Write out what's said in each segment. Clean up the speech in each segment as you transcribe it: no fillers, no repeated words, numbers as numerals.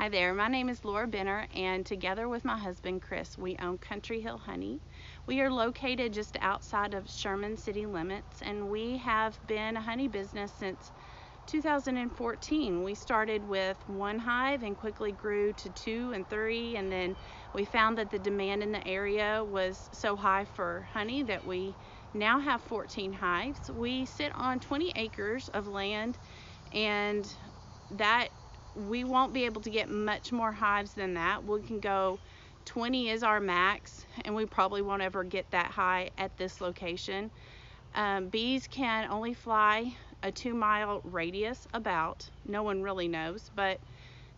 Hi there, my name is Laura Benner, and together with my husband Chris, we own Country Hill Honey. We are located just outside of Sherman city limits, and we have been a honey business since 2014. We started with one hive and quickly grew to 2 and 3, and then we found that the demand in the area was so high for honey that we now have 14 hives. We sit on 20 acres of land, and that we won't be able to get much more hives than that. We can go 20 is our max, and we probably won't ever get that high at this location. Bees can only fly a 2-mile radius about. No one really knows, but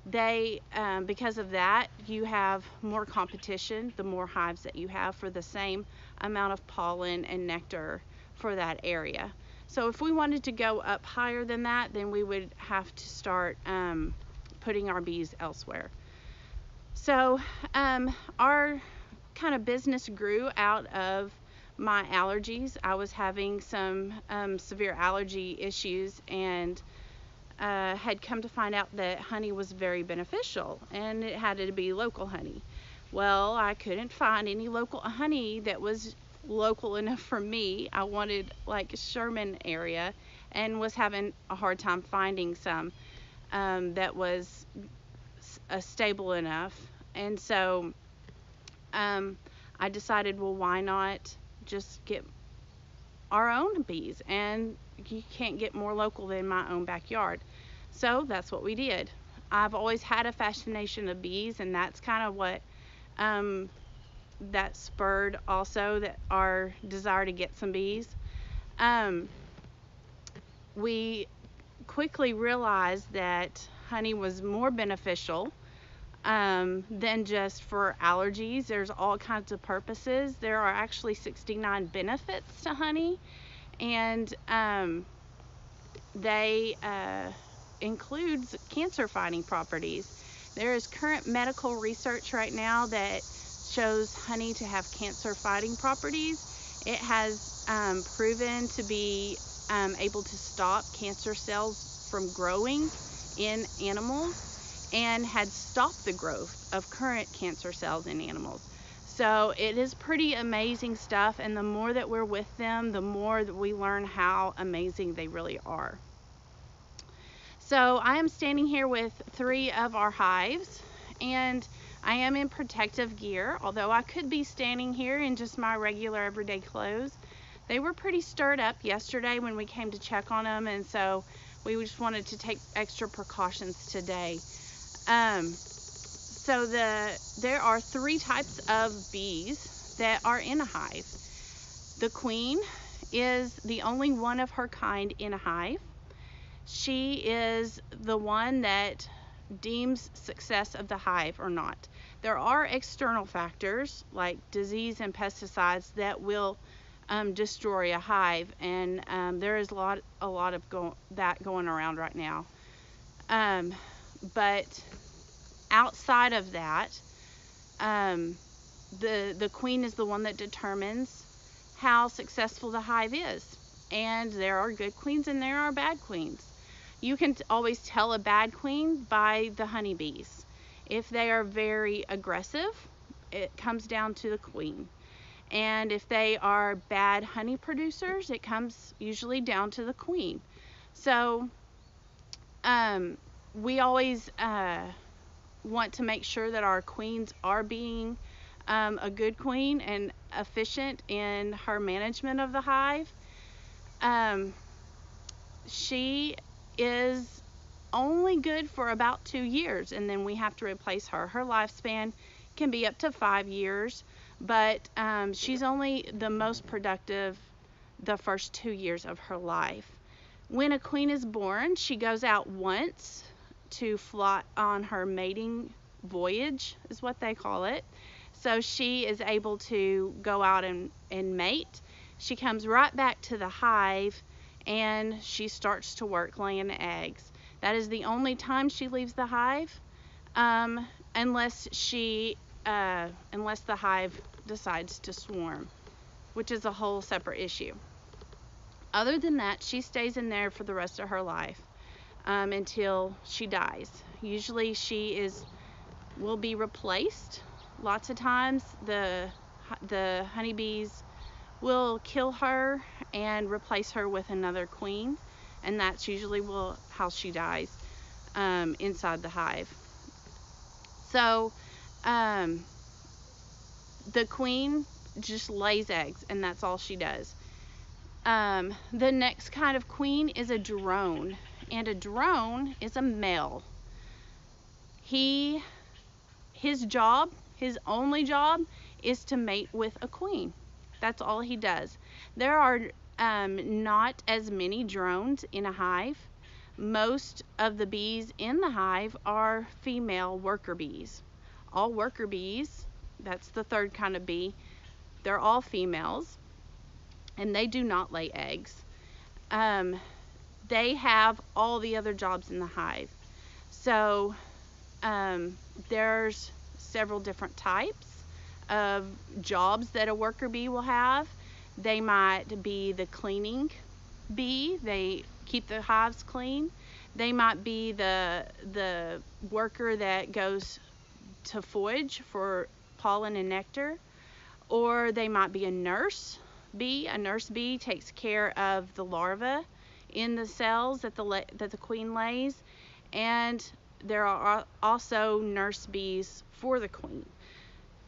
they, because of that, you have more competition the more hives that you have for the same amount of pollen and nectar for that area. So if we wanted to go up higher than that, then we would have to start putting our bees elsewhere. So our kind of business grew out of my allergies. I was having some severe allergy issues, and had come to find out that honey was very beneficial, and it had to be local honey. Well, I couldn't find any local honey that was local enough for me. I wanted like Sherman area, and was having a hard time finding some that was stable enough. And so I decided, well, why not just get our own bees? And you can't get more local than my own backyard. So that's what we did. I've always had a fascination of bees, and that's kind of what that spurred also that our desire to get some bees. We quickly realized that honey was more beneficial than just for allergies. There's all kinds of purposes. There are actually 69 benefits to honey, and they includes cancer fighting properties. There is current medical research right now that shows honey to have cancer fighting properties. It has proven to be able to stop cancer cells from growing in animals, and had stopped the growth of current cancer cells in animals. So it is pretty amazing stuff, and the more that we're with them, the more that we learn how amazing they really are. So I am standing here with 3 of our hives, and I am in protective gear, although I could be standing here in just my regular everyday clothes. They were pretty stirred up yesterday when we came to check on them, and so we just wanted to take extra precautions today. So there are 3 types of bees that are in a hive. The queen is the only one of her kind in a hive. She is the one that deems success of the hive or not. There are external factors like disease and pesticides that will destroy a hive, and there is a lot of that going around right now. But outside of that, the queen is the one that determines how successful the hive is. And there are good queens and there are bad queens. You can always tell a bad queen by the honeybees. If they are very aggressive, it comes down to the queen. And if they are bad honey producers, it comes usually down to the queen. So we always want to make sure that our queens are being a good queen and efficient in her management of the hive. She is only good for about 2 years, and then we have to replace her. Her lifespan can be up to 5 years, but she's only the most productive the first 2 years of her life. When a queen is born, she goes out once to fly on her mating voyage, is what they call it. So she is able to go out and mate. She comes right back to the hive, and she starts to work laying eggs. That is the only time she leaves the hive, unless the hive decides to swarm, which is a whole separate issue. Other than that, she stays in there for the rest of her life until she dies. Usually she is will be replaced. Lots of times the honeybees will kill her and replace her with another queen, and that's usually how she dies inside the hive. So the queen just lays eggs, and that's all she does. The next kind of queen is a drone, and a drone is a male. His only job is to mate with a queen. That's all he does. There are not as many drones in a hive. Most of the bees in the hive are female worker bees. All worker bees, that's the third kind of bee, they're all females, and they do not lay eggs. They have all the other jobs in the hive. So there's several different types of jobs that a worker bee will have. They might be the cleaning bee. They keep the hives clean. They might be the worker that goes to forage for pollen and nectar. Or they might be a nurse bee. A nurse bee takes care of the larvae in the cells that the queen lays. And there are also nurse bees for the queen.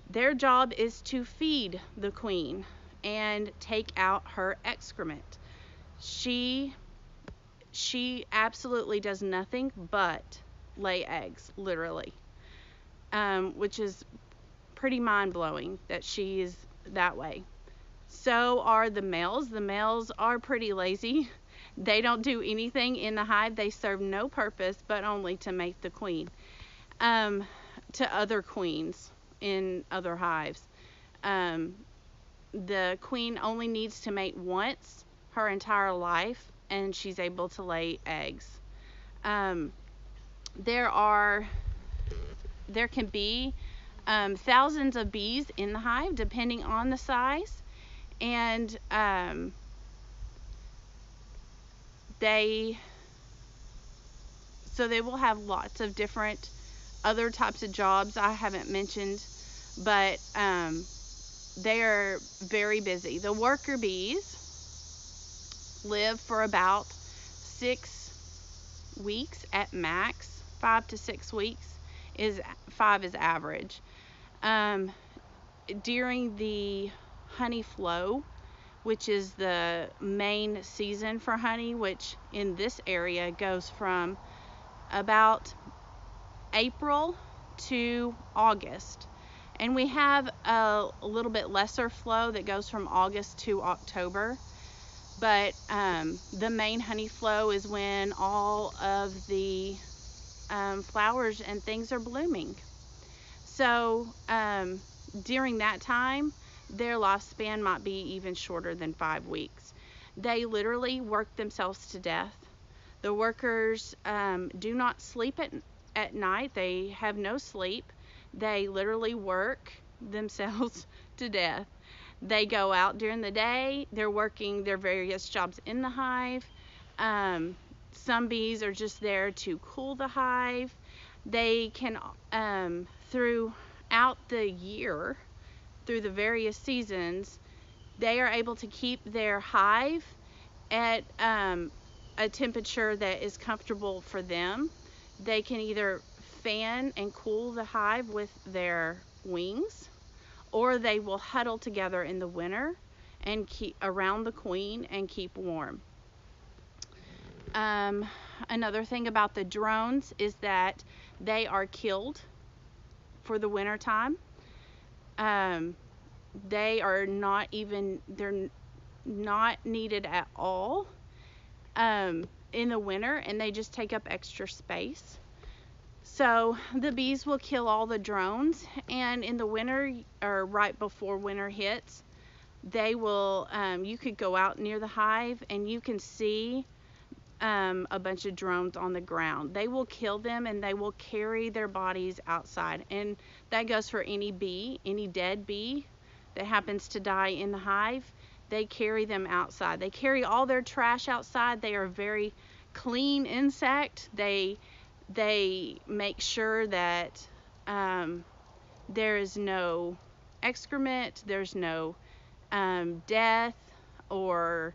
Their job is to feed the queen and take out her excrement. She absolutely does nothing but lay eggs, literally, which is pretty mind-blowing that she is that way. So are the males. The males are pretty lazy. They don't do anything in the hive. They serve no purpose but only to mate the queen, to other queens in other hives. The queen only needs to mate once her entire life, and she's able to lay eggs. There can be thousands of bees in the hive, depending on the size, and they will have lots of different other types of jobs I haven't mentioned, but they are very busy. The worker bees live for about 6 weeks at max. 5 to 6 weeks is average. During the honey flow, which is the main season for honey, which in this area goes from about April to August. And we have a little bit lesser flow that goes from August to October. But the main honey flow is when all of the flowers and things are blooming. So during that time, their lifespan might be even shorter than 5 weeks. They literally work themselves to death. The workers do not sleep at night. They have no sleep. They literally work themselves to death. They go out during the day. They're working their various jobs in the hive. Some bees are just there to cool the hive. They can, throughout the year, through the various seasons, they are able to keep their hive at a temperature that is comfortable for them. They can either fan and cool the hive with their wings, or they will huddle together in the winter and keep around the queen and keep warm. Another thing about the drones is that they are killed for the winter time. They're not needed at all in the winter, and they just take up extra space. So the bees will kill all the drones, and in the winter, or right before winter hits, they will, you could go out near the hive and you can see a bunch of drones on the ground. They will kill them and they will carry their bodies outside, and that goes for any bee, any dead bee that happens to die in the hive. They carry them outside. They carry all their trash outside. They are very clean insect. They make sure that there is no excrement, there's no death or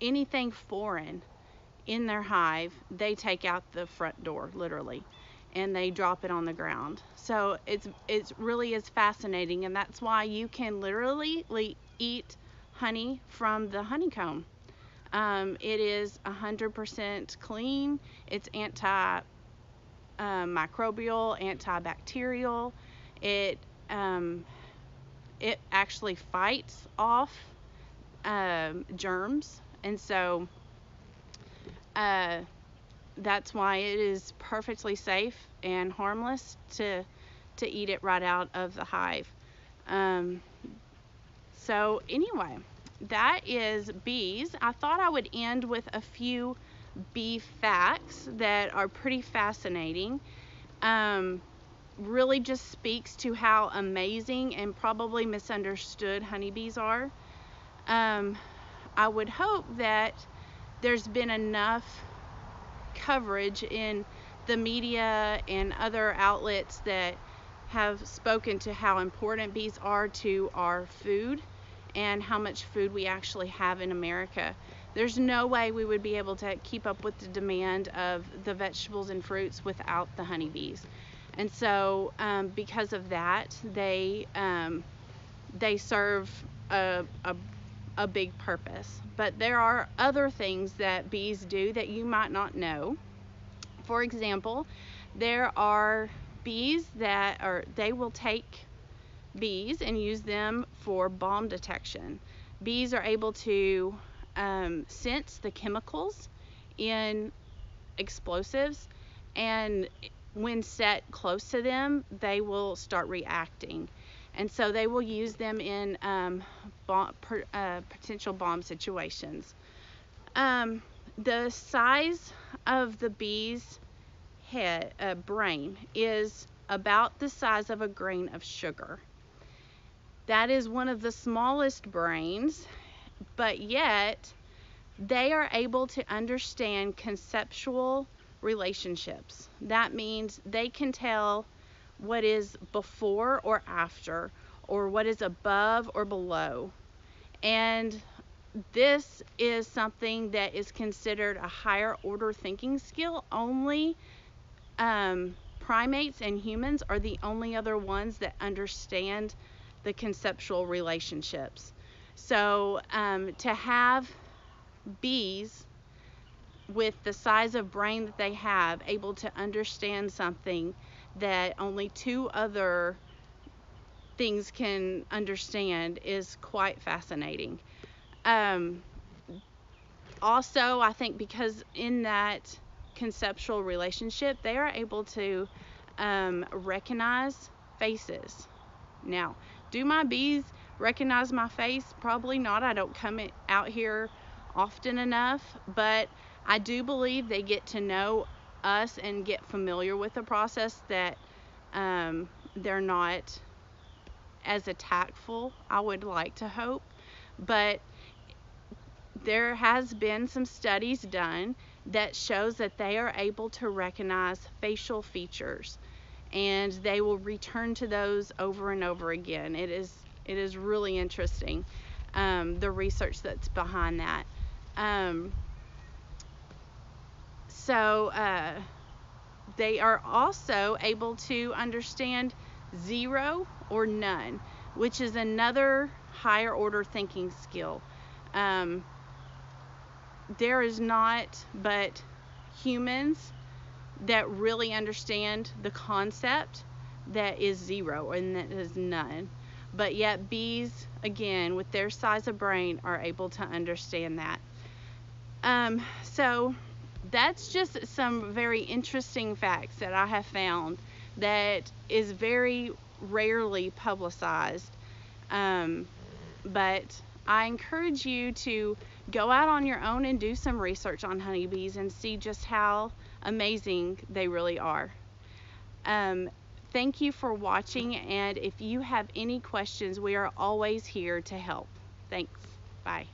anything foreign in their hive. They take out the front door, literally, and they drop it on the ground. So it's really is fascinating, and that's why you can literally eat honey from the honeycomb. It is 100% clean. It's anti microbial, antibacterial. It actually fights off germs, and so that's why it is perfectly safe and harmless to eat it right out of the hive. So anyway, that is bees. I thought I would end with a few bee facts that are pretty fascinating. Really just speaks to how amazing and probably misunderstood honeybees are. I would hope that there's been enough coverage in the media and other outlets that have spoken to how important bees are to our food and how much food we actually have in America. There's no way we would be able to keep up with the demand of the vegetables and fruits without the honeybees. And so because of that, they serve a big purpose. But there are other things that bees do that you might not know. For example, there are bees they will take bees and use them for bomb detection. Bees are able to sense the chemicals in explosives, and when set close to them, they will start reacting. And so they will use them in potential bomb situations. The size of the bee's brain is about the size of a grain of sugar. That is one of the smallest brains, but yet they are able to understand conceptual relationships. That means they can tell what is before or after, or what is above or below. And this is something that is considered a higher order thinking skill. Only primates and humans are the only other ones that understand the conceptual relationships. So to have bees with the size of brain that they have able to understand something that only two other things can understand is quite fascinating. Also, I think because in that conceptual relationship, they are able to recognize faces. Now, do my bees recognize my face? Probably not. I don't come out here often enough, but I do believe they get to know us and get familiar with the process, that they're not as attackful, I would like to hope. But there has been some studies done that shows that they are able to recognize facial features, and they will return to those over and over again. It is really interesting, the research that's behind that. So they are also able to understand zero or none, which is another higher order thinking skill. There is not but humans that really understand the concept that is zero and that is none. But yet bees, again, with their size of brain, are able to understand that. So that's just some very interesting facts that I have found that is very rarely publicized. But I encourage you to go out on your own and do some research on honeybees and see just how amazing they really are. Thank you for watching, and if you have any questions, we are always here to help. Thanks. Bye.